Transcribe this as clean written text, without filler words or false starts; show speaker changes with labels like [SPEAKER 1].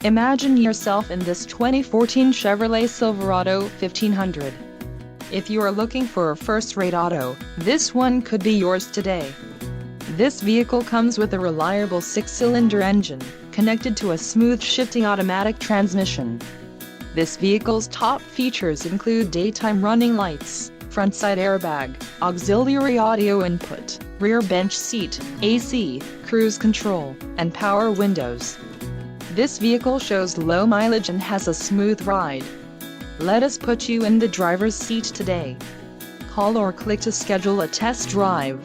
[SPEAKER 1] Imagine yourself in this 2014 Chevrolet Silverado 1500. If you are looking for a first-rate auto, this one could be yours today. This vehicle comes with a reliable 6-cylinder engine, connected to a smooth shifting automatic transmission. This vehicle's top features include daytime running lights, front side airbag, auxiliary audio input, rear bench seat, AC, cruise control, and power windows. This vehicle shows low mileage and has a smooth ride. Let us put you in the driver's seat today. Call or click to schedule a test drive.